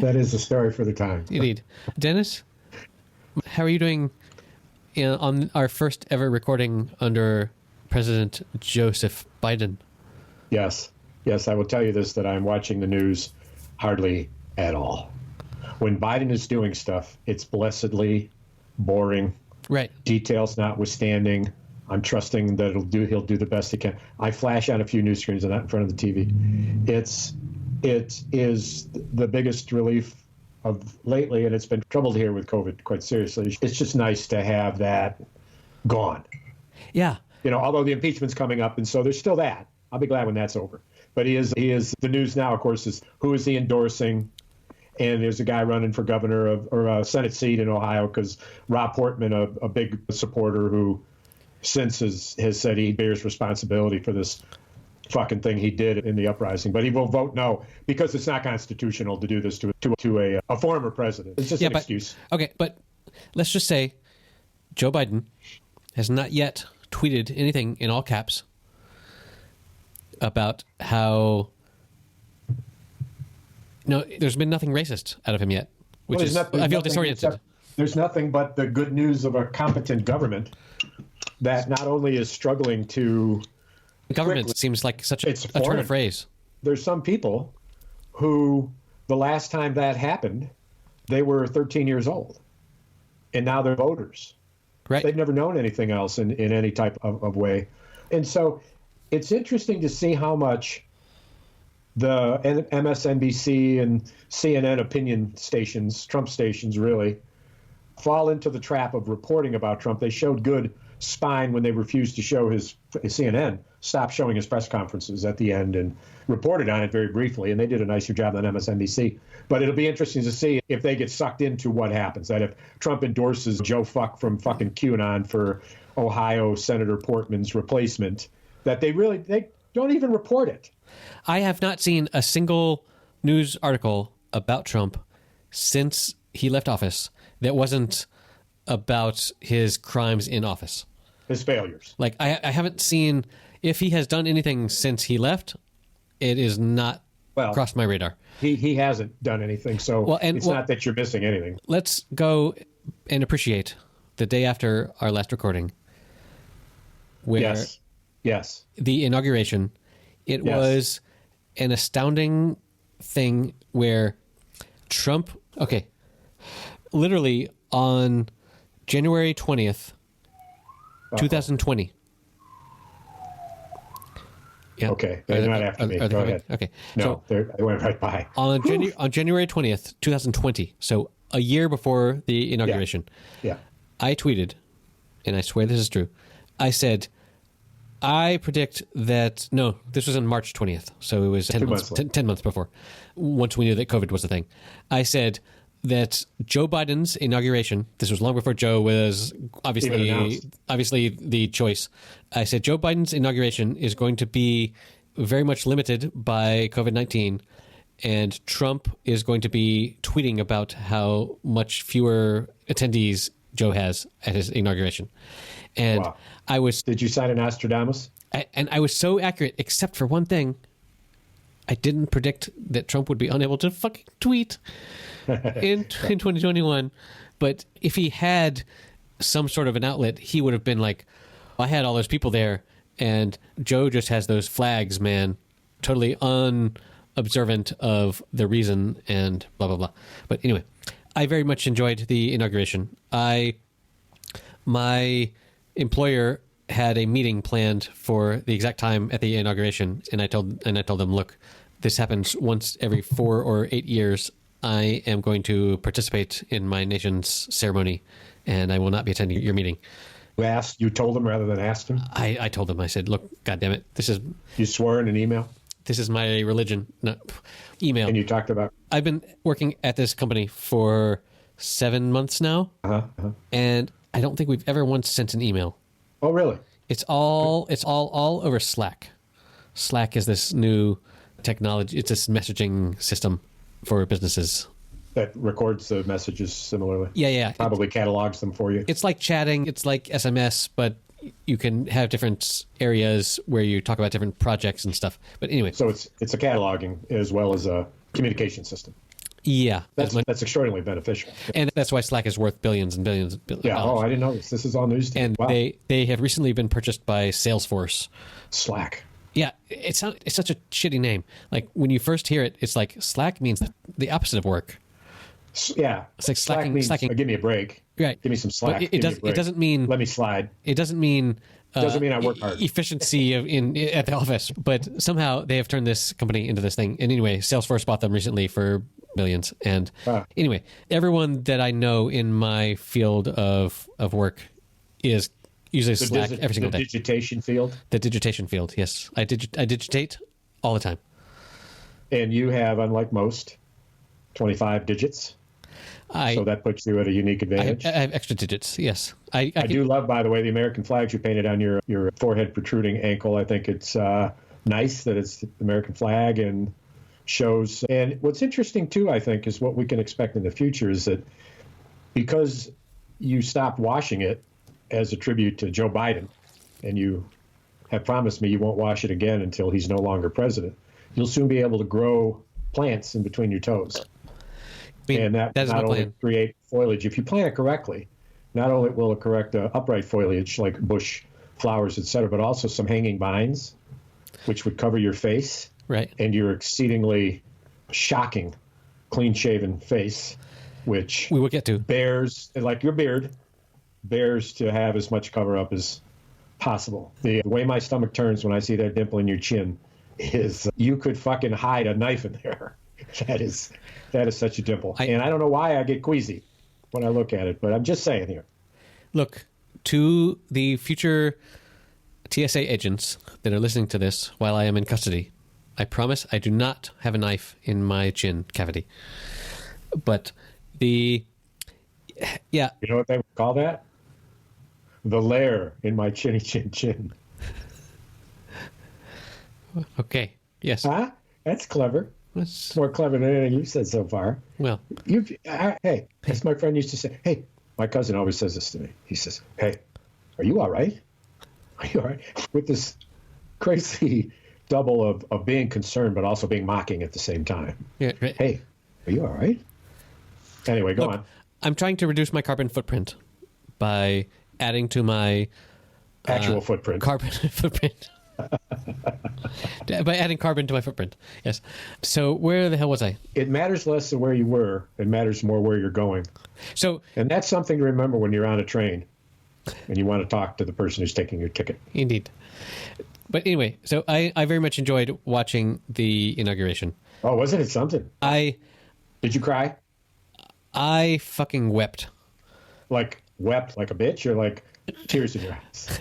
That is a story for the time. Indeed. Dennis, how are you doing on our first ever recording under President Joseph Biden? Yes, I will tell you this, that I'm watching the news hardly at all. When Biden is doing stuff, it's blessedly boring. Right. Details notwithstanding, I'm trusting that he'll do the best he can. I flash on a few news screens and not in front of the TV. It is the biggest relief of lately, and it's been troubled here with COVID quite seriously. It's just nice to have that gone. Yeah. Although the impeachment's coming up, and so there's still that. I'll be glad when that's over. But he is the news now, of course, is who is he endorsing? And there's a guy running for governor or a Senate seat in Ohio because Rob Portman, a big supporter who since has said he bears responsibility for this fucking thing he did in the uprising. But he will vote no because it's not constitutional to do this to a former president. It's just an excuse. Okay, but let's just say Joe Biden has not yet tweeted anything in all caps about how... No, there's been nothing racist out of him yet, which I feel disoriented. There's nothing but the good news of a competent government that not only is struggling to... The government seems like such a turn of phrase. There's some people who, the last time that happened, they were 13 years old, and now they're voters. Right. They've never known anything else in any type of way. And so it's interesting to see how much the MSNBC and CNN opinion stations, Trump stations really, fall into the trap of reporting about Trump. They showed good spine when they refused to show his CNN, stopped showing his press conferences at the end and reported on it very briefly. And they did a nicer job than MSNBC. But it'll be interesting to see if they get sucked into what happens, that if Trump endorses Joe Fuck from fucking QAnon for Ohio Senator Portman's replacement, that they don't even report it. I have not seen a single news article about Trump since he left office that wasn't about his crimes in office. His failures. Like, I haven't seen, if he has done anything since he left, it is not crossed my radar. He hasn't done anything, so it's not that you're missing anything. Let's go and appreciate the day after our last recording, where yes, the inauguration. It was an astounding thing where Trump, literally on January 20th, 2020. Yeah. Okay, they're not after me. Go ahead. Okay. No, they went right by. On January 20th, 2020, so a year before the inauguration, I tweeted, and I swear this is true, I said, I predict that... No, this was on March 20th, so it was 10 months before, once we knew that COVID was a thing. I said that Joe Biden's inauguration, this was long before Joe was obviously the choice. I said Joe Biden's inauguration is going to be very much limited by COVID-19, and Trump is going to be tweeting about how much fewer attendees Joe has at his inauguration. And Did you sign an Nostradamus? I was so accurate, except for one thing. I didn't predict that Trump would be unable to fucking tweet in 2021. But if he had some sort of an outlet, he would have been like, I had all those people there, and Joe just has those flags, man. Totally unobservant of the reason and blah, blah, blah. But anyway, I very much enjoyed the inauguration. My employer had a meeting planned for the exact time at the inauguration, and I told them, look, this happens once every 4 or 8 years. I am going to participate in my nation's ceremony, and I will not be attending your meeting. You told them rather than asked them? I told them. I said, look, goddammit, this is... You swore in an email? This is my religion. No, email. And you talked about... I've been working at this company for 7 months now, and I don't think we've ever once sent an email. Oh, really? It's all over Slack. Slack is this new technology. It's this messaging system for businesses that records the messages similarly. Yeah. Probably catalogs them for you. It's like chatting. It's like SMS, but you can have different areas where you talk about different projects and stuff. But anyway, so it's a cataloging as well as a communication system. Yeah. That's extraordinarily beneficial. And that's why Slack is worth billions and billions of dollars. Yeah. Oh, I didn't know this. This is all news to me. And wow. they have recently been purchased by Salesforce. Slack. Yeah, it's such a shitty name. Like when you first hear it, it's like Slack means the opposite of work. Yeah, it's like Slack means, slacking. Give me a break. Right, give me some slack. But it doesn't mean let me slide. It doesn't mean I work hard. Efficiency at the office. But somehow they have turned this company into this thing. And anyway, Salesforce bought them recently for billions. And anyway, everyone that I know in my field of work is usually Slack every single day. The digitation field? The digitation field, yes. I digitate all the time. And you have, unlike most, 25 digits. So that puts you at a unique advantage. I have extra digits, yes. I do love, by the way, the American flags you painted on your forehead protruding ankle. I think it's nice that it's the American flag and shows. And what's interesting, too, I think, is what we can expect in the future is that because you stopped washing it as a tribute to Joe Biden, and you have promised me you won't wash it again until he's no longer president, you'll soon be able to grow plants in between your toes. And that not only create foliage, if you plant it correctly, not only will it correct upright foliage like bush flowers, etc., but also some hanging vines, which would cover your face, right, and your exceedingly shocking, clean-shaven face, which we will get to. Bears, like your beard, bears to have as much cover up as possible. The way my stomach turns when I see that dimple in your chin is you could fucking hide a knife in there. That is such a dimple. And I don't know why I get queasy when I look at it, but I'm just saying here. Look, to the future TSA agents that are listening to this while I am in custody, I promise I do not have a knife in my chin cavity. But You know what they would call that? The lair in my chinny chin chin. Okay, yes. Huh? That's clever. It's more clever than anything you've said so far. Well, hey, as my friend used to say, hey, my cousin always says this to me. He says, hey, are you all right? Are you all right? With this crazy double of being concerned, but also being mocking at the same time. Yeah, right. Hey, are you all right? Anyway, go on. I'm trying to reduce my carbon footprint by adding to my actual footprint. Carbon footprint. By adding carbon to my footprint, yes. So where the hell was I? It matters less than where you were. It matters more where you're going. And that's something to remember when you're on a train and you want to talk to the person who's taking your ticket. Indeed. But anyway, so I very much enjoyed watching the inauguration. Oh, wasn't it something? Did you cry? I fucking wept. Like wept like a bitch, or like tears in your eyes?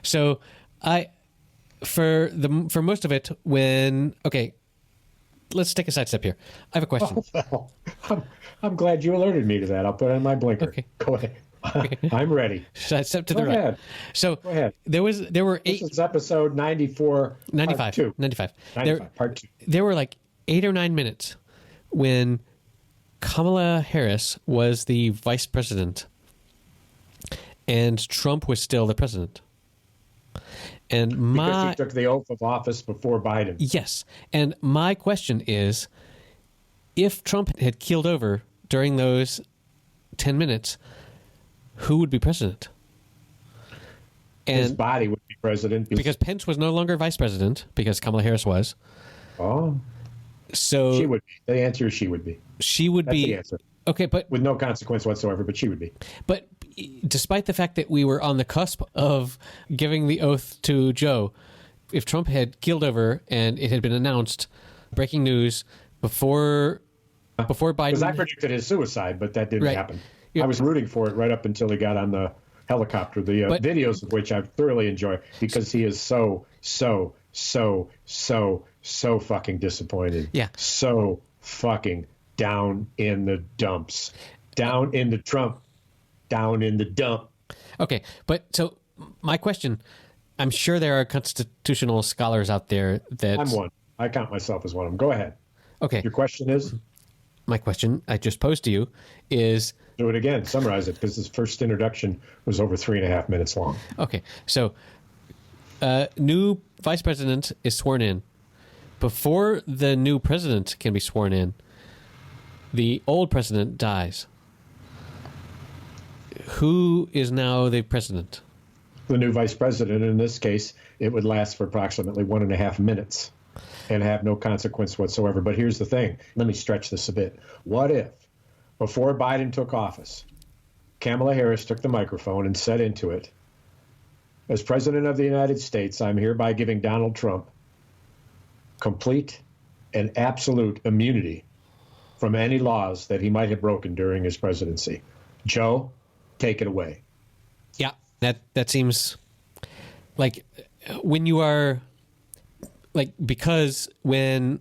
So for most of it, let's take a side step here. I have a question. Oh, well, I'm glad you alerted me to that. I'll put on my blinker. Okay. Go ahead. Okay. I'm ready. Side step to the right. Ahead. So go ahead. There were 8. This is episode 95. 95. Part 2. There were like 8 or 9 minutes when Kamala Harris was the vice president and Trump was still the president. And because he took the oath of office before Biden. Yes. And my question is, if Trump had keeled over during those 10 minutes, who would be president? And his body would be president. Because Pence was no longer vice president, because Kamala Harris was. Oh. So she would be. The answer is she would be. She would be. That's the answer. Okay, but with no consequence whatsoever, but she would be. But despite the fact that we were on the cusp of giving the oath to Joe, if Trump had keeled over and it had been announced, breaking news, before Biden... Because I predicted his suicide, but that didn't happen. Yeah. I was rooting for it right up until he got on the helicopter, the videos of which I thoroughly enjoy, because he is so fucking disappointed. Yeah. So fucking down in the dumps. Down in the Trump. Down in the dump. Okay, but so my question, I'm sure there are constitutional scholars out there that... I'm one. I count myself as one of them. Go ahead. Okay. Your question is? My question I just posed to you is... Do it again. Summarize it, because his first introduction was over 3.5 minutes long. Okay, so new vice president is sworn in. before the new president can be sworn in, the old president dies. Who is now the president? The new vice president. In this case, it would last for approximately 1.5 minutes and have no consequence whatsoever. But here's the thing. Let me stretch this a bit. What if, before Biden took office, Kamala Harris took the microphone and said into it, as president of the United States, I'm hereby giving Donald Trump complete and absolute immunity from any laws that he might have broken during his presidency. Joe, take it away. Yeah, that seems like when you are like, because when,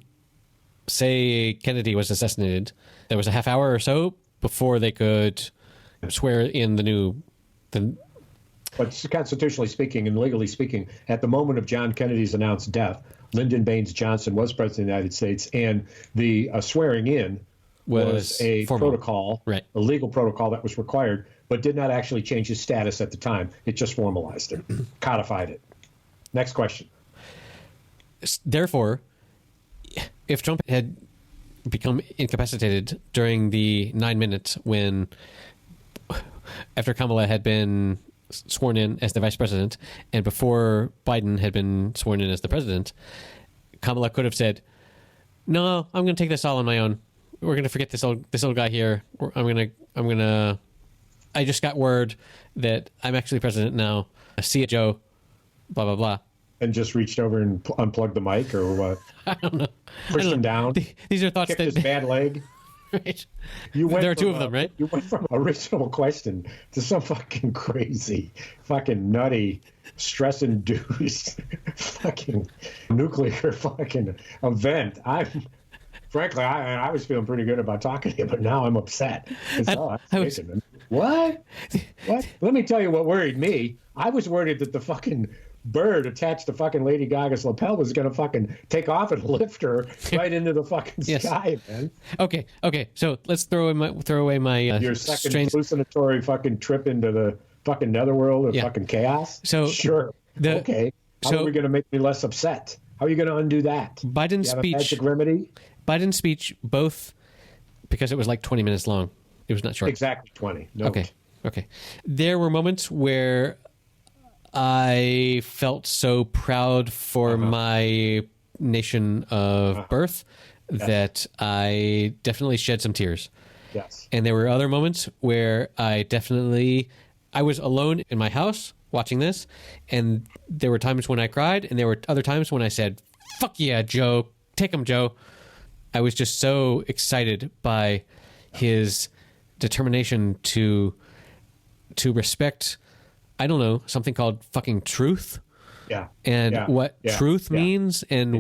say, Kennedy was assassinated, there was a half hour or so before they could swear in the new. But constitutionally speaking and legally speaking, at the moment of John Kennedy's announced death, Lyndon Baines Johnson was president of the United States, and the swearing in was a formal protocol, right, a legal protocol that was required, but did not actually change his status at the time. It just formalized it, codified it. Next question. Therefore, if Trump had become incapacitated during the 9 minutes when, after Kamala had been sworn in as the vice president and before Biden had been sworn in as the president, Kamala could have said, "No, I'm going to take this all on my own. We're going to forget this old guy here. I just got word that I'm actually president now. See you, Joe. Blah blah blah." And just reached over and unplugged the mic, or what? I don't know. Pushed him down. These are thoughts kicked that his bad leg. Right. There are two of them, right? You went from a reasonable question to some fucking crazy, fucking nutty, stress-induced, fucking nuclear fucking event. Frankly, I was feeling pretty good about talking to you, but now I'm upset. What? Let me tell you what worried me. I was worried that the fucking bird attached to fucking Lady Gaga's lapel was going to fucking take off and lift her right into the fucking sky, man. Okay. So let's throw away my your second hallucinatory fucking trip into the fucking netherworld or fucking chaos. So sure. Okay. How are we going to make me less upset? How are you going to undo that? Biden's speech. Magic remedy? Biden's speech, both because it was like 20 minutes long. It was not short. Exactly 20. Note. Okay. There were moments where I felt so proud for my nation of birth that I definitely shed some tears. Yes. And there were other moments where I was alone in my house watching this, and there were times when I cried, and there were other times when I said, "Fuck yeah, Joe. Take him, Joe." I was just so excited by his determination to respect, I don't know, something called fucking truth. Yeah. And what truth means and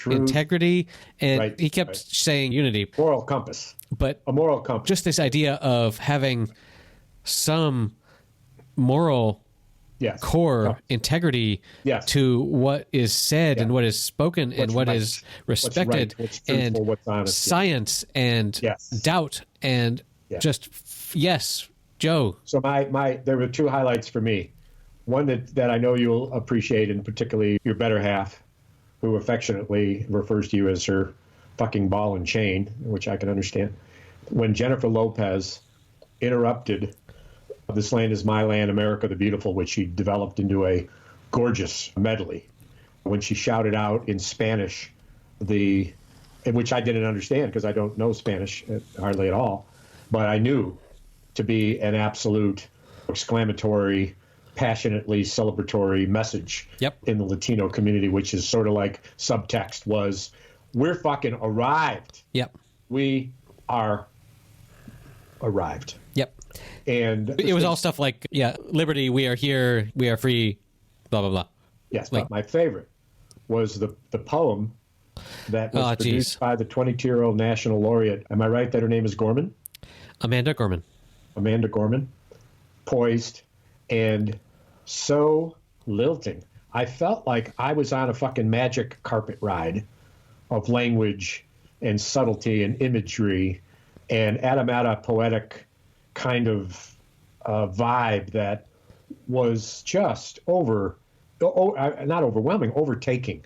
integrity. And right, he kept saying unity. Moral compass. But a moral compass. Just this idea of having some moral core integrity to what is said and what is spoken and what is respected, what's truthful, and what's honest, science and doubt and just Joe. So there were two highlights for me. One that I know you'll appreciate, and particularly your better half, who affectionately refers to you as her fucking ball and chain, which I can understand. When Jennifer Lopez interrupted "This Land Is My Land, America the Beautiful," which she developed into a gorgeous medley, when she shouted out in Spanish, which I didn't understand because I don't know Spanish hardly at all, but I knew to be an absolute exclamatory, passionately celebratory message in the Latino community, which is sort of like subtext was, we're fucking arrived. Yep. We are arrived. Yep. And it was all stuff like, liberty, we are here, we are free, blah, blah, blah. Yes, but my favorite was the poem that was produced by the 22-year-old national laureate. Am I right that her name is Gorman? Amanda Gorman, poised and so lilting. I felt like I was on a fucking magic carpet ride of language and subtlety and imagery and Adamata poetic kind of vibe that was just not overwhelming, overtaking.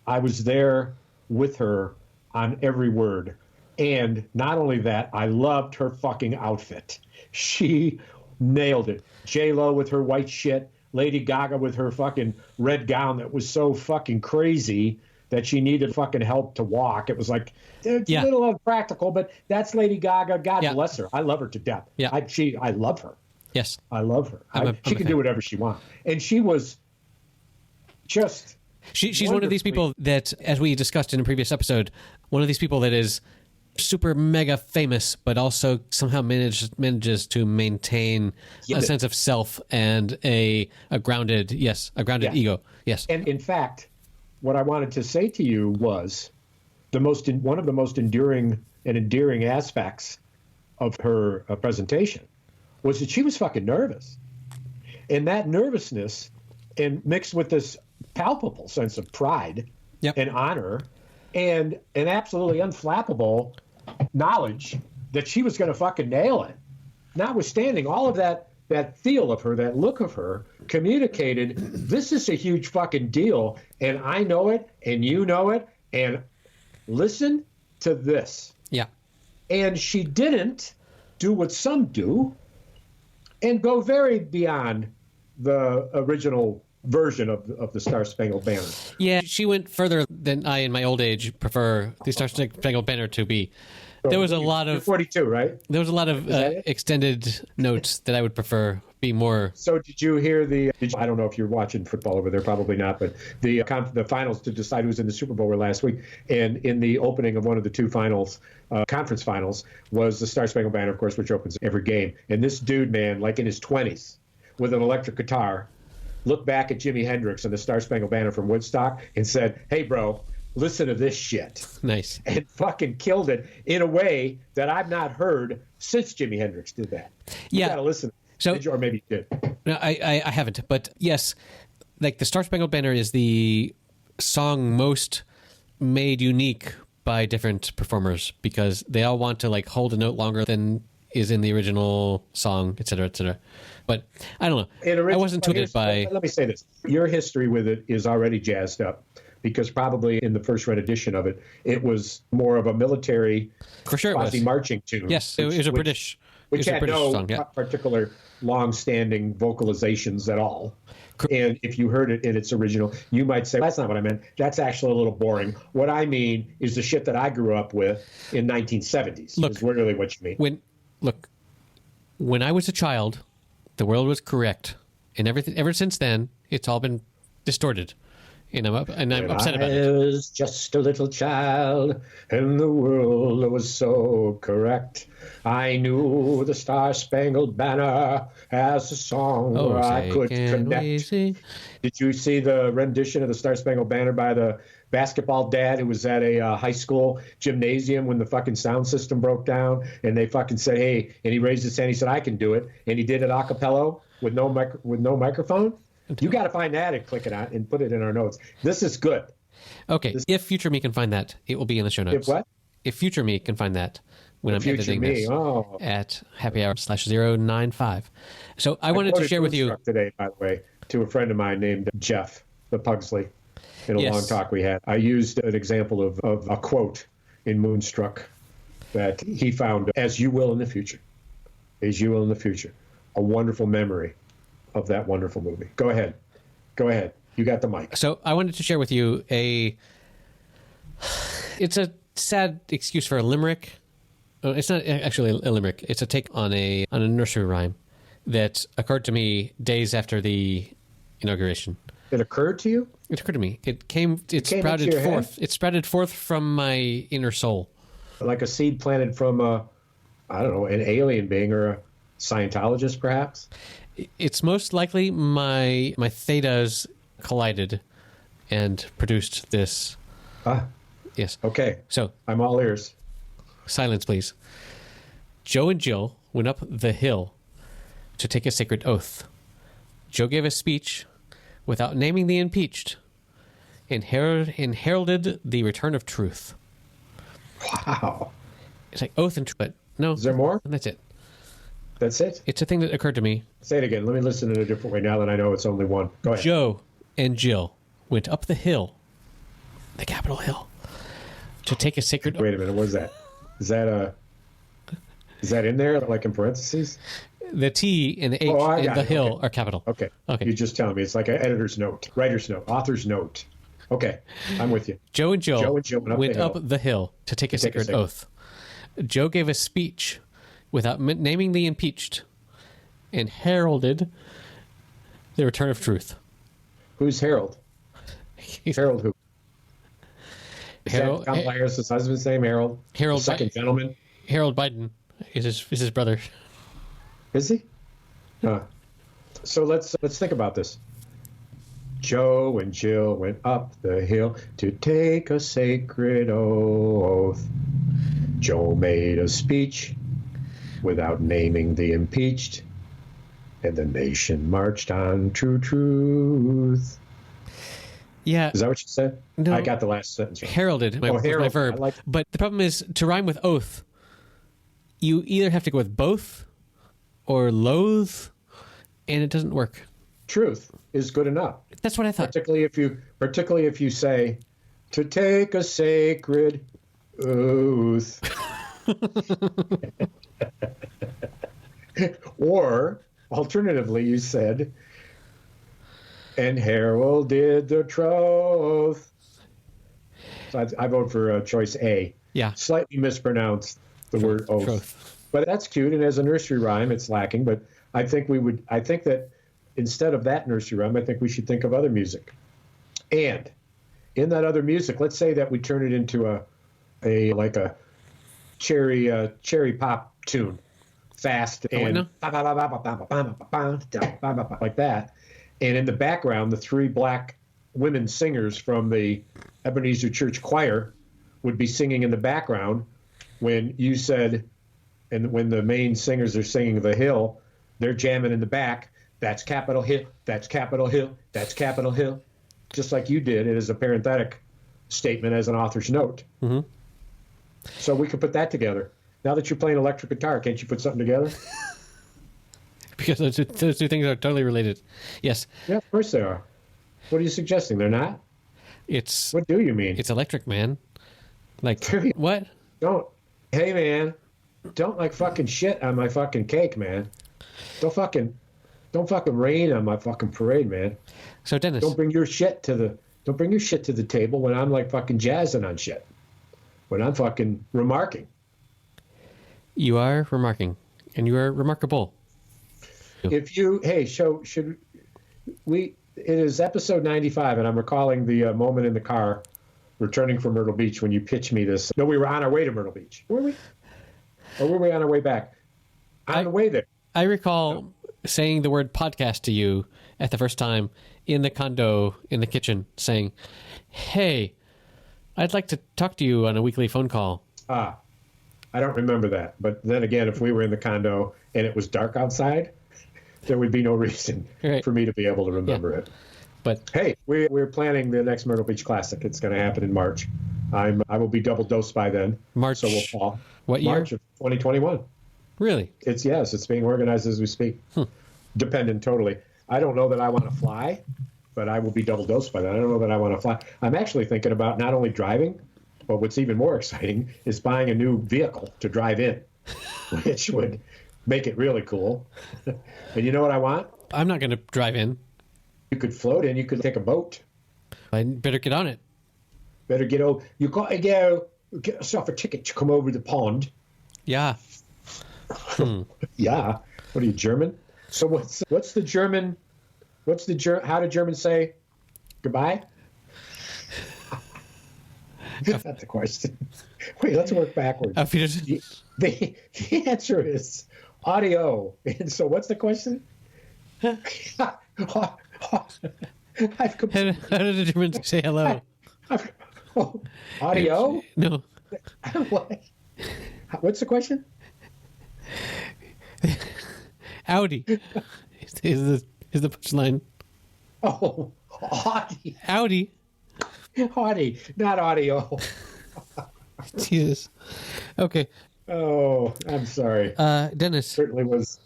I was there with her on every word. And not only that, I loved her fucking outfit. She nailed it. J-Lo with her white shit, Lady Gaga with her fucking red gown that was so fucking crazy that she needed fucking help to walk. It was like, it's a little unpractical, but that's Lady Gaga. God bless her. I love her to death. Yeah. I love her. Yes. I love her. She can do whatever she wants. And she was just... She's one of these people that, as we discussed in a previous episode, one of these people that is super mega famous, but also somehow manages to maintain a sense of self and a grounded ego. Yes. And in fact, what I wanted to say to you was one of the most enduring aspects of her presentation was that she was fucking nervous. And that nervousness, and mixed with this palpable sense of pride and honor and an absolutely unflappable knowledge that she was going to fucking nail it. Notwithstanding all of that feel of her, that look of her, communicated, this is a huge fucking deal, and I know it, and you know it, and listen to this. Yeah. And she didn't do what some do and go very beyond the original version of the Star Spangled Banner. Yeah, she went further than I, in my old age, prefer the Star Spangled Banner to be. There was a lot of 42, right? There was a lot of extended notes that I would prefer be more. So did you hear I don't know if you're watching football over there, probably not, but the finals to decide who's in the Super Bowl were last week, and in the opening of one of the two finals, conference finals, was the Star Spangled Banner, of course, which opens every game. And this dude, man, like in his 20s, with an electric guitar, looked back at Jimi Hendrix and the Star Spangled Banner from Woodstock and said, "Hey, bro, listen to this shit." Nice. And fucking killed it in a way that I've not heard since Jimi Hendrix did that. Yeah. You got to listen. So, did you, or maybe you did. No, I haven't. But yes, like the Star Spangled Banner is the song most made unique by different performers because they all want to like hold a note longer than is in the original song, et cetera, et cetera. But I don't know. I wasn't tutored by... Let me say this. Your history with it is already jazzed up because probably in the first red edition of it, it was more of a military for sure quasi-marching tune. Yes, it was a British which had British no song, particular long-standing vocalizations at all. And if you heard it in its original, you might say, that's not what I meant. That's actually a little boring. What I mean is the shit that I grew up with in 1970s. Look, is really what you mean. When I was a child, the world was correct. And everything ever since then, it's all been distorted. And I'm upset about it. I was just a little child, and the world was so correct. I knew the Star Spangled Banner as a song where I could connect. Did you see the rendition of the Star Spangled Banner by the basketball dad who was at a high school gymnasium when the fucking sound system broke down? And they fucking said, hey, and he raised his hand. He said, I can do it. And he did it a cappella with no microphone. You got to find that and click it on and put it in our notes. This is good. Okay. If future me can find that, it will be in the show notes. If what? If future me can find that when I'm editing this at happyhour/095. So I wanted to share with you today, by the way, to a friend of mine named Jeff the Pugsley in a long talk we had. I used an example of a quote in Moonstruck that he found, as you will in the future, a wonderful memory of that wonderful movie. Go ahead. You got the mic. So I wanted to share with you it's a sad excuse for a limerick. It's not actually a limerick. It's a take on a nursery rhyme that occurred to me days after the inauguration. It occurred to you? It occurred to me. It sprouted forth. It sprouted forth from my inner soul. Like a seed planted from an alien being or a Scientologist, perhaps? It's most likely my thetas collided and produced this. Yes. Okay. So I'm all ears. Silence, please. Joe and Jill went up the hill to take a sacred oath. Joe gave a speech without naming the impeached and heralded the return of truth. Wow. It's like oath and truth, but no. Is there more? That's it. That's it? It's a thing that occurred to me. Say it again. Let me listen in a different way now that I know it's only one. Go ahead. Joe and Jill went up the hill, the Capitol Hill, To take a sacred... Wait a minute, what is that? Is that in there, like in parentheses? The T and the H and the hill are capital. Okay. You're just telling me. It's like an editor's note, writer's note, author's note. Okay, I'm with you. Joe and Jill went up the hill to take a sacred oath. Joe gave a speech without naming the impeached and heralded the return of truth. Who's Harold? Harold who? Harold, Kamala Harris's husband's name, Harold? Harold, the second gentleman? Harold Biden is his brother. Is he? So let's think about this. Joe and Jill went up the hill to take a sacred oath. Joe made a speech without naming the impeached, and the nation marched on to truth. Yeah. Is that what you said? No. I got the last sentence right. Heralded, my verb. But the problem is, to rhyme with oath, you either have to go with both or loathe, and it doesn't work. Truth is good enough. That's what I thought. Particularly if you say, to take a sacred oath. Or, alternatively, you said, and heralded the troth. So I vote for choice A. Yeah. Slightly mispronounced the word oath. Troth. But that's cute, and as a nursery rhyme, it's lacking. But I think that instead of that nursery rhyme, I think we should think of other music. And in that other music, let's say that we turn it into a cherry pop tune, fast and like that. And in the background, the three black women singers from the Ebenezer Church Choir would be singing in the background when you said, and when the main singers are singing the hill, they're jamming in the back. That's Capitol Hill, that's Capitol Hill, that's Capitol Hill. Just like you did it as a parenthetic statement as an author's note. Mm-hmm. So we could put that together. Now that you're playing electric guitar, can't you put something together? Because those two things are totally related. Yes. Yeah, of course they are. What are you suggesting? They're not? What do you mean? It's electric, man. Like, what? Hey, man, don't like fucking shit on my fucking cake, man. Don't fucking rain on my fucking parade, man. So, Dennis. Don't bring your shit to the table when I'm like fucking jazzing on shit. When I'm fucking remarking. You are remarking, and you are remarkable. Should we? It is episode 95, and I'm recalling the moment in the car returning from Myrtle Beach when you pitched me this. No, we were on our way to Myrtle Beach. Were we? Or were we on our way back? On the way there. I recall saying the word podcast to you at the first time in the condo, in the kitchen, saying, hey, I'd like to talk to you on a weekly phone call. I don't remember that. But then again, if we were in the condo and it was dark outside, there would be no reason for me to be able to remember it. But hey, we're planning the next Myrtle Beach Classic. It's going to happen in March. I will be double dosed by then. March. So we'll fall. What year? March of 2021. Really? It's being organized as we speak. Dependent totally. I don't know that I want to fly, but I will be double dosed by that. I don't know that I want to fly. I'm actually thinking about not only driving, but what's even more exciting is buying a new vehicle to drive in, which would make it really cool. And you know what I want? I'm not going to drive in. You could float in. You could take a boat. I better get on it. Better get over. You got to go get yourself a ticket to come over the pond. Yeah. Yeah. What are you, German? So what's the German? How do Germans say goodbye? That's not the question. Wait, let's work backwards. The answer is audio. And so what's the question? How did the Germans say hello? Audio? No. What? What's the question? Audi is the punchline. Oh, Audi. Audi. Audi, not audio. Jesus. Okay. Oh, I'm sorry. Dennis. It certainly was.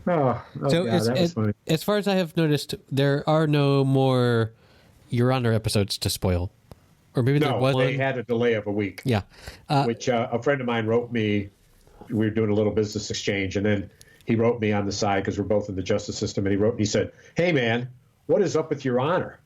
Oh so God, that was funny. As far as I have noticed, there are no more Your Honor episodes to spoil. Or maybe there was they one. had a delay of a week. Yeah. Which a friend of mine wrote me. We were doing a little business exchange, and then he wrote me on the side because we're both in the justice system, and he said, "Hey, man, what is up with your honor?"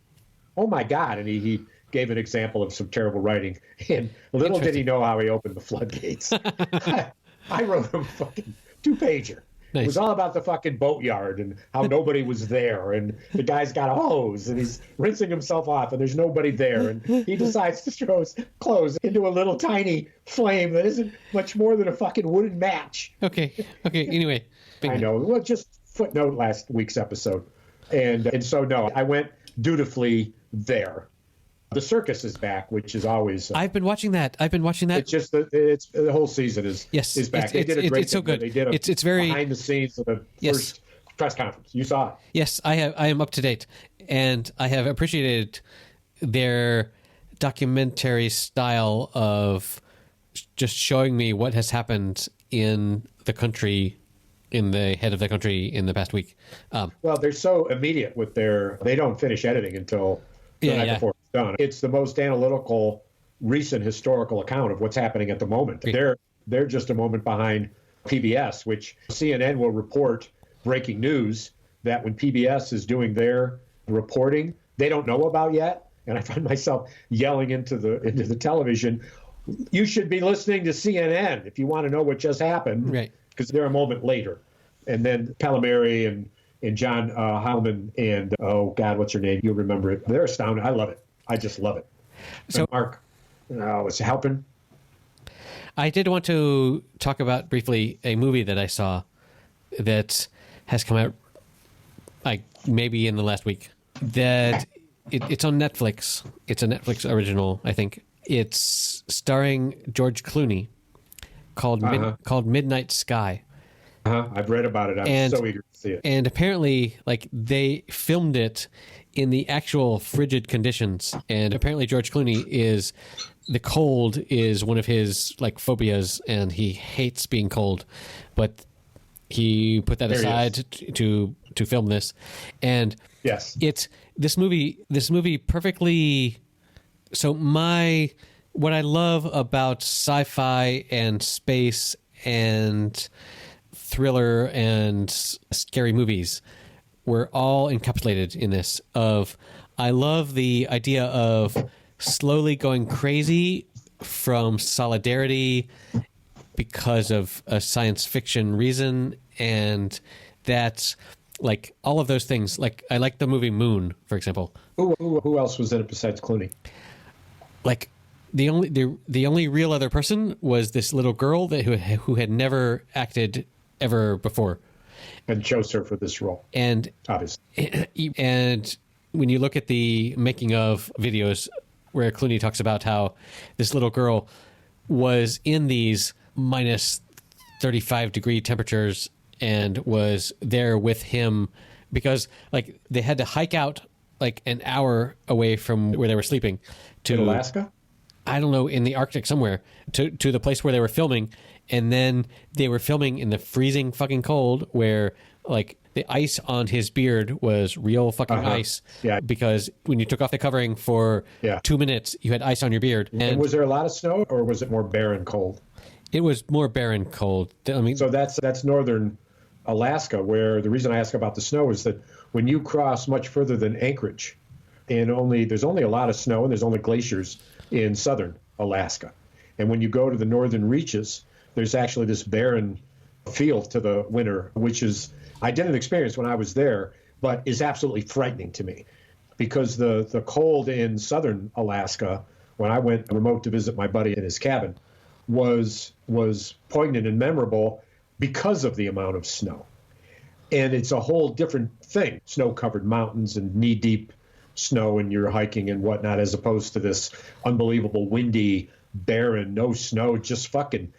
Oh, my God. And he gave an example of some terrible writing. And little did he know how he opened the floodgates. I wrote him a fucking 2-pager. Nice. It was all about the fucking boatyard and how nobody was there. And the guy's got a hose and he's rinsing himself off and there's nobody there. And he decides to throw his clothes into a little tiny flame that isn't much more than a fucking wooden match. Okay. Anyway. I know. Well, just footnote last week's episode. And so, no, I went dutifully there. The circus is back, which is always. I've been watching that. It's just the whole season is back. They did a great. It's so good. They did it's very behind the scenes of the first press conference. You saw it. Yes, I have. I am up to date, and I have appreciated their documentary style of just showing me what has happened in the country, in the head of the country in the past week. Well, they're so immediate with they don't finish editing until the night before it's done. It's the most analytical, recent historical account of what's happening at the moment. They're just a moment behind PBS, which CNN will report breaking news that when PBS is doing their reporting, they don't know about yet. And I find myself yelling into the television, "You should be listening to CNN if you want to know what just happened," right? Because they're a moment later. And then Palmieri and John Heilman and, oh, God, what's her name? You'll remember it. They're astounding. I love it. I just love it. So, and Mark was helping. I did want to talk about briefly a movie that I saw that has come out like maybe in the last week. That it's on Netflix. It's a Netflix original, I think. It's starring George Clooney called Midnight Sky. I've read about it. I'm so eager to see it. And apparently, like, they filmed it in the actual frigid conditions. And apparently George Clooney the cold is one of his, like, phobias, and he hates being cold. But he put that aside to film this. And yes, this movie perfectly. So what I love about sci-fi and space and thriller and scary movies were all encapsulated in this. I love the idea of slowly going crazy from solidarity because of a science fiction reason, and that's like all of those things. Like, I like the movie Moon, for example. Who else was in it besides Clooney? Like, the only real other person was this little girl who had never acted ever before, and chose her for this role. And obviously, and when you look at the making of videos where Clooney talks about how this little girl was in these minus 35 degree temperatures and was there with him because, like, they had to hike out like an hour away from where they were sleeping to in Alaska. I don't know, in the Arctic somewhere, to the place where they were filming. And then they were filming in the freezing fucking cold where, like, the ice on his beard was real fucking ice. Yeah. Because when you took off the covering for 2 minutes, you had ice on your beard. And was there a lot of snow, or was it more barren cold? It was more barren cold. I mean, so that's northern Alaska, where the reason I ask about the snow is that when you cross much further than Anchorage, and there's only a lot of snow and there's only glaciers in southern Alaska. And when you go to the northern reaches, there's actually this barren feel to the winter, which is, I didn't experience when I was there, but is absolutely frightening to me. Because the cold in southern Alaska, when I went remote to visit my buddy in his cabin, was poignant and memorable because of the amount of snow. And it's a whole different thing, snow-covered mountains and knee-deep snow and you're hiking and whatnot, as opposed to this unbelievable windy, barren, no snow, just fucking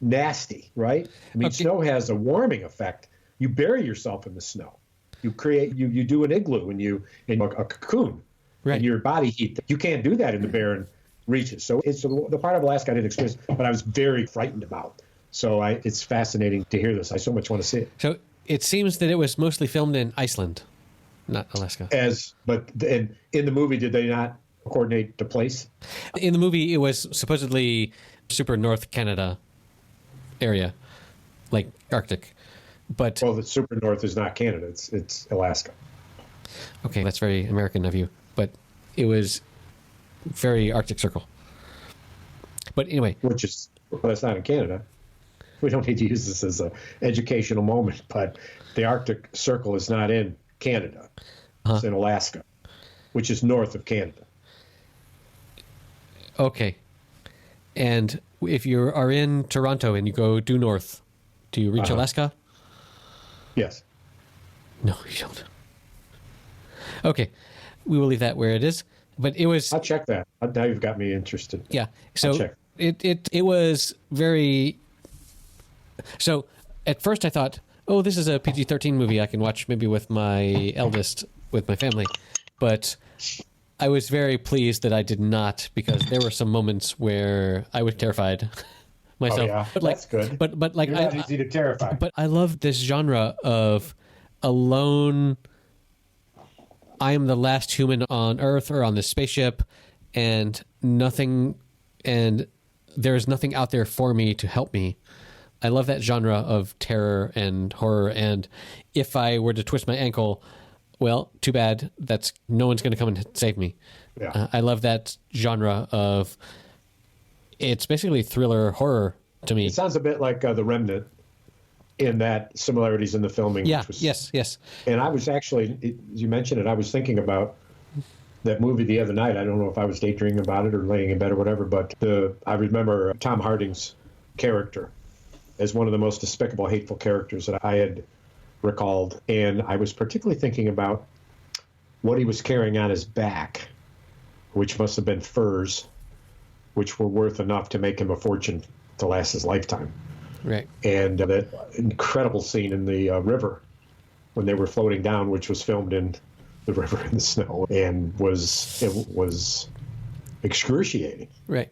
nasty, right? I mean, snow has a warming effect. You bury yourself in the snow. You do an igloo and a cocoon, right, and your body heat. You can't do that in the barren reaches. So it's the part of Alaska I didn't experience, but I was very frightened about. So it's fascinating to hear this. I so much want to see it. So it seems that it was mostly filmed in Iceland, not Alaska. But in the movie, did they not coordinate the place. In the movie, it was supposedly super North Canada area, like Arctic. But well, the super North is not Canada; it's Alaska. Okay, that's very American of you, but it was very Arctic Circle. But anyway, that's not in Canada. We don't need to use this as an educational moment, but the Arctic Circle is not in Canada; it's in Alaska, which is north of Canada. Okay, and if you are in Toronto and you go due north, do you reach Alaska? Yes. No, you don't. Okay, we will leave that where it is. But it was. I'll check that. Now you've got me interested. Yeah. So it was very. So at first I thought, oh, this is a PG-13 movie I can watch maybe with my eldest, with my family, but I was very pleased that I did not, because there were some moments where I was terrified myself. Oh, yeah. But that's good. But like, you're not easy to terrify. But I love this genre of alone. I am the last human on Earth or on this spaceship, and there's nothing out there for me to help me. I love that genre of terror and horror. And if I were to twist my ankle, well, too bad. No one's going to come and save me. Yeah. I love that genre of. It's basically thriller horror to me. It sounds a bit like The Remnant, in that similarities in the filming. Yeah. Yes. And I was actually, as you mentioned it, I was thinking about that movie the other night. I don't know if I was daydreaming about it or laying in bed or whatever, but I remember Tom Hardy's character as one of the most despicable, hateful characters that I had recalled. And I was particularly thinking about what he was carrying on his back, which must have been furs, which were worth enough to make him a fortune to last his lifetime. Right. And that incredible scene in the river when they were floating down, which was filmed in the river in the snow, and it was excruciating. Right.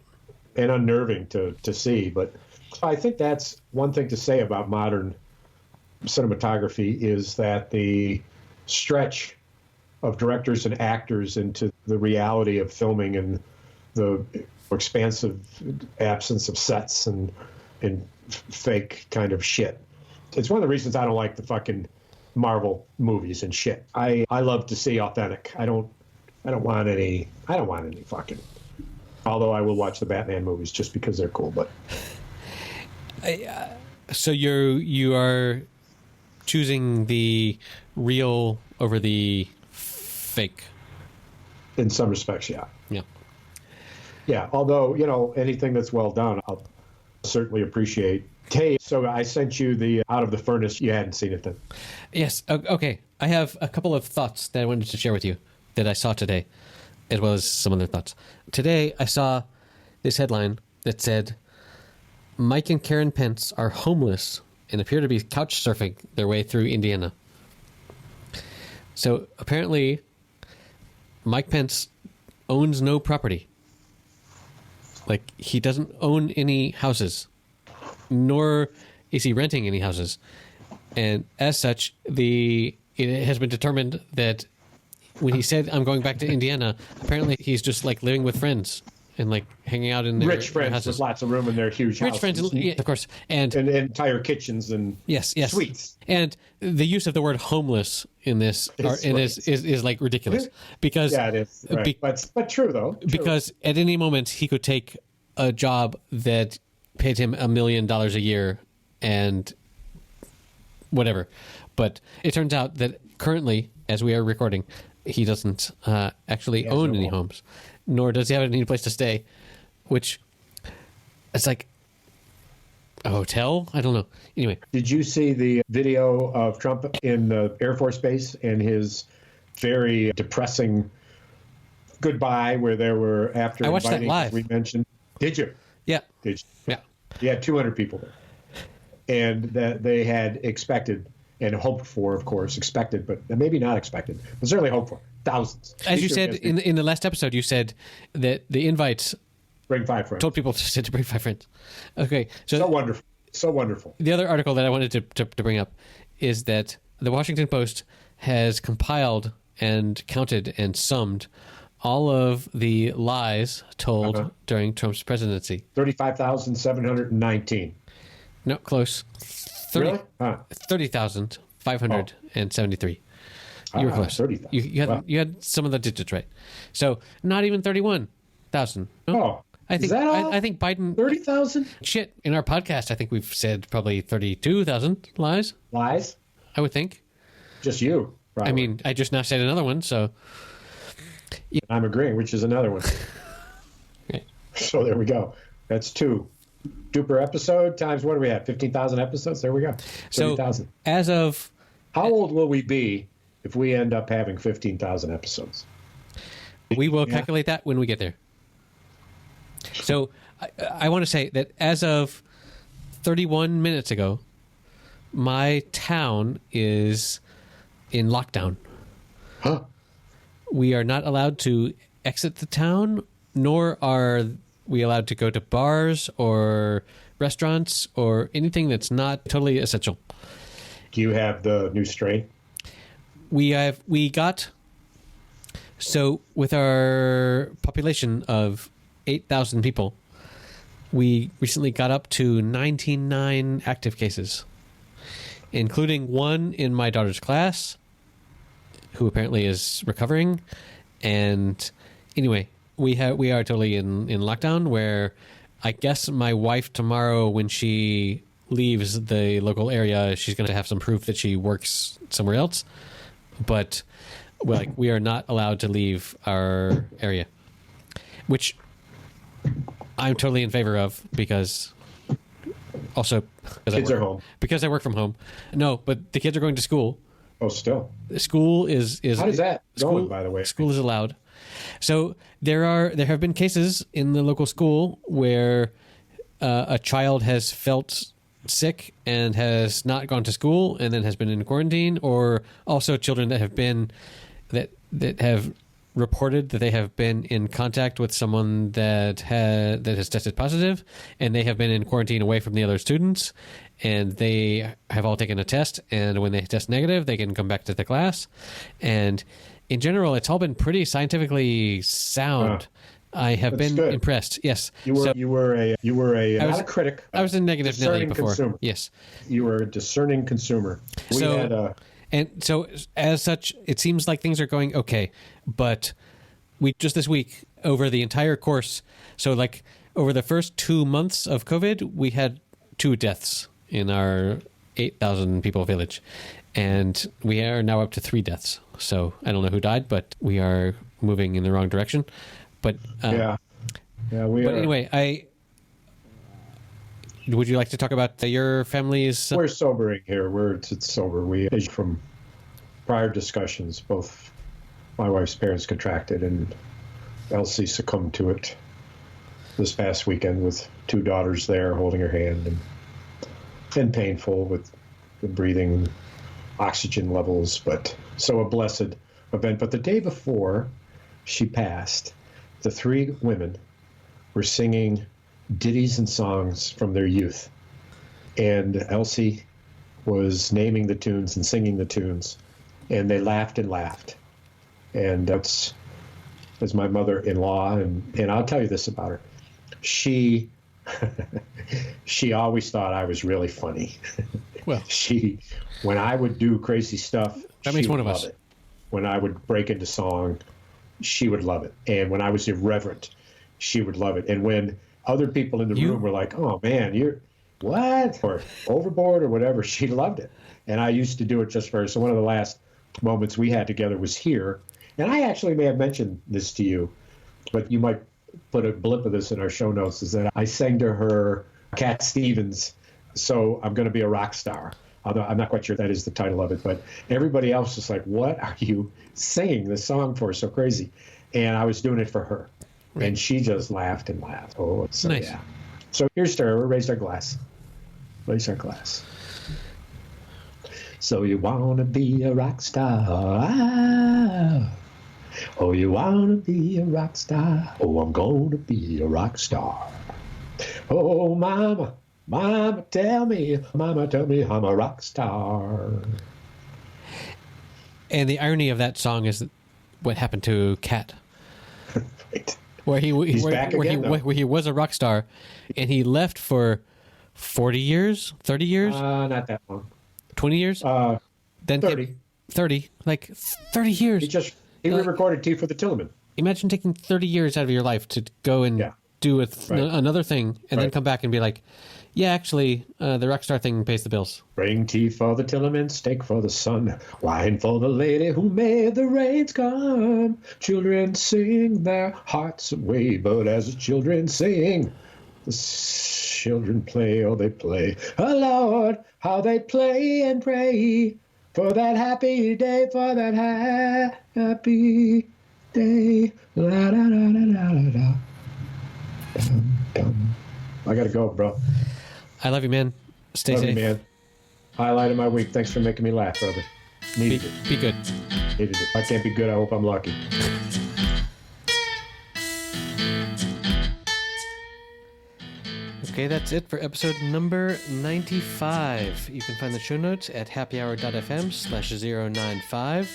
And unnerving to see. But I think that's one thing to say about modern cinematography, is that the stretch of directors and actors into the reality of filming and the expansive absence of sets and fake kind of shit. It's one of the reasons I don't like the fucking Marvel movies and shit. I love to see authentic. I don't want any fucking. Although I will watch the Batman movies just because they're cool, but. So you are choosing the real over the fake. In some respects, yeah. Yeah. Yeah. Although anything that's well done, I'll certainly appreciate. Hey, so I sent you the Out of the Furnace. You hadn't seen it then? Yes. Okay. I have a couple of thoughts that I wanted to share with you that I saw today, as well as some other thoughts. Today, I saw this headline that said, Mike and Karen Pence are homeless and appear to be couch surfing their way through Indiana. So apparently, Mike Pence owns no property. Like, he doesn't own any houses, nor is he renting any houses. And as such, it has been determined that when he said, I'm going back to Indiana, apparently he's just like living with friends and like hanging out in their rich friends houses. with lots of room in their huge rich houses. Friends, yeah, of course. And entire kitchens and yes. suites. And the use of the word homeless in this is like ridiculous. Because yeah, it is. Right. But true, though. True. Because at any moment he could take a job that paid him $1 million a year and whatever. But it turns out that currently, as we are recording, he doesn't actually own any homes, nor does he have any place to stay, which it's like a hotel? I don't know. Anyway. Did you see the video of Trump in the Air Force Base and his very depressing goodbye, where there were, after I watched that live. We mentioned. Did you? Yeah. Did you? Yeah. You had 200 people there. And that they had expected and hoped for, of course, expected, but maybe not expected, but certainly hoped for. Thousands. As you said in the last episode, you said that the invites bring 5 friends. Told people to bring 5 friends. Okay. So wonderful. So wonderful. The other article that I wanted to bring up is that the Washington Post has compiled and counted and summed all of the lies told during Trump's presidency. 35,719. No, close. 30,573. You were close. 30,000. You had some of the digits right. So not even 31,000. No? Oh, I think I think Biden 30,000. Shit, in our podcast, I think we've said probably 32,000 lies. Lies? I would think. Just you. Probably. I mean, I just now said another one, so. Yeah. I'm agreeing, which is another one. Okay. So there we go. That's 2. Duper episode times what do we have? 15,000 episodes. There we go. 30,000. So as of, how old will we be if we end up having 15,000 episodes? We will calculate that when we get there. So I want to say that as of 31 minutes ago, my town is in lockdown. Huh? We are not allowed to exit the town, nor are we allowed to go to bars or restaurants or anything that's not totally essential. Do you have the new strain? So with our population of 8,000 people, we recently got up to 99 active cases, including one in my daughter's class, who apparently is recovering. And anyway, we are totally in lockdown, where I guess my wife tomorrow, when she leaves the local area, she's going to have some proof that she works somewhere else. But we are not allowed to leave our area, which I'm totally in favor of, because also kids are home. Because I work from home. No, but the kids are going to school. Oh, still. School is how does that going, by the way? School is allowed. So there have been cases in the local school where a child has felt sick and has not gone to school and then has been in quarantine, or also children that have been that have reported that they have been in contact with someone that has tested positive, and they have been in quarantine away from the other students, and they have all taken a test, and when they test negative, they can come back to the class. And in general, it's all been pretty scientifically sound. I have been impressed. Yes. You were not a critic. I was a negative Nelly before. Consumer. Yes. You were a discerning consumer. And so as such, it seems like things are going okay. But we just this week, over the entire course, so like over the first 2 months of COVID, we had 2 deaths in our 8,000 people village. And we are now up to 3 deaths. So I don't know who died, but we are moving in the wrong direction. But we are. Anyway, would you like to talk about your family's? We're sobering here. It's sober. We, from prior discussions, both my wife's parents contracted, and Elsie succumbed to it this past weekend with 2 daughters there holding her hand, and painful with the breathing, oxygen levels, but so a blessed event. But the day before she passed, the 3 women were singing ditties and songs from their youth. And Elsie was naming the tunes and singing the tunes. And they laughed and laughed. And that's my mother-in-law. And I'll tell you this about her. She always thought I was really funny. Well, when I would do crazy stuff, that makes one of us. It. When I would break into song, she would love it. And when I was irreverent, she would love it. And when other people in the room were like, oh, man, you're what? Or overboard or whatever, she loved it. And I used to do it just for her. So one of the last moments we had together was here. And I actually may have mentioned this to you, but you might put a blip of this in our show notes, is that I sang to her Cat Stevens, So I'm Going to Be a Rock Star. I'm not quite sure that is the title of it, but everybody else is like, what are you singing this song for? So crazy. And I was doing it for her. Right. And she just laughed and laughed. Oh, so nice. Yeah. So here's to her. We raised our glass. Raise our glass. So you want to be a rock star. Oh, you want to be a rock star. Oh, I'm going to be a rock star. Oh, mama. Mama, tell me I'm a rock star. And the irony of that song is what happened to Kat. Right. Where he He's back again, where he was a rock star, and he left for 40 years, 30 years, not that long. 20 years. Then 30. 30, like 30 years. He re-recorded Tea for the Tillerman. Imagine taking 30 years out of your life to go and do another thing, and then come back and be like, yeah, actually, the rockstar thing pays the bills. Bring tea for the Tillerman, steak for the sun, wine for the lady who made the rains come. Children sing their hearts away, but as the children sing, the children play, oh, they play. Oh, Lord, how they play and pray for that happy day, for that happy day. La, da, da, da, da, da, da. Dum, dum. I gotta go, bro. I love you, man. Stay safe. Love you, man. Highlight of my week. Thanks for making me laugh, brother. Needed it. Be good. Needed it. If I can't be good, I hope I'm lucky. Okay, that's it for episode number 95. You can find the show notes at happyhour.fm/095.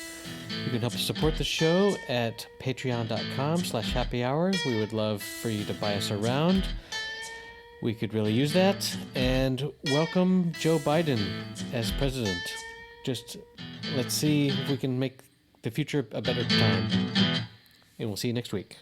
You can help support the show at patreon.com/happyhour. We would love for you to buy us around. We could really use that. And welcome Joe Biden as president. Just let's see if we can make the future a better time. And we'll see you next week.